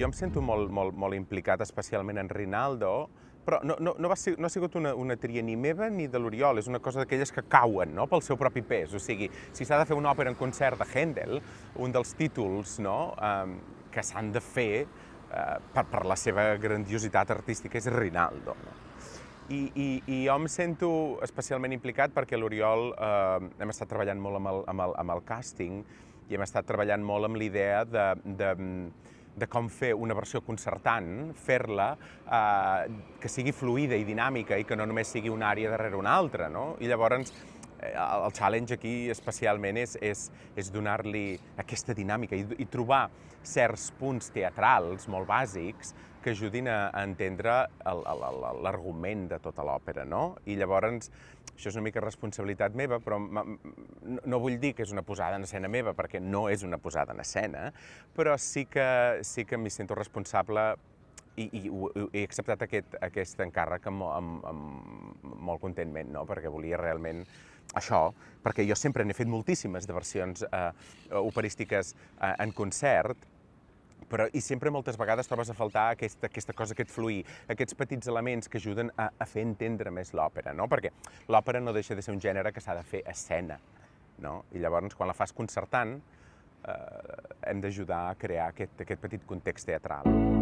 jo em sento molt implicat, especialment en Rinaldo, però no ha sigut una tria ni meva ni de l'Oriol, és una cosa d'aquelles que cauen, no?, pel seu propi pes. O sigui, si s'ha de fer una òpera en concert de Händel, un dels títols, no?, que s'han de fer per la seva grandiositat artística és Rinaldo. No? I jo em sento especialment implicat perquè l'Oriol hem estat treballant molt amb el càsting i hem estat treballant molt amb l'idea de com fer una versió concertant, fer-la que sigui fluida i dinàmica i que no només sigui una àrea darrere una altra, no? I llavors el challenge aquí especialment és donar-li aquesta dinàmica i trobar certs punts teatrals molt bàsics que ajudin a entendre l'argument de tota l'òpera, no? I llavors, això és una mica responsabilitat meva, però no vull dir que és una posada en escena meva, perquè no és una posada en escena, però sí que m'hi sento responsable i he acceptat aquest encàrrec amb molt contentment, no? Perquè volia realment això, perquè jo sempre n'he fet moltíssimes de versions operístiques en concert, i sempre moltes vegades trobes a faltar aquesta cosa, aquest fluir, aquests petits elements que ajuden a fer entendre més l'òpera, no? Perquè l'òpera no deixa de ser un gènere que s'ha de fer escena, no? I llavors, quan la fas concertant, hem d'ajudar a crear aquest petit context teatral.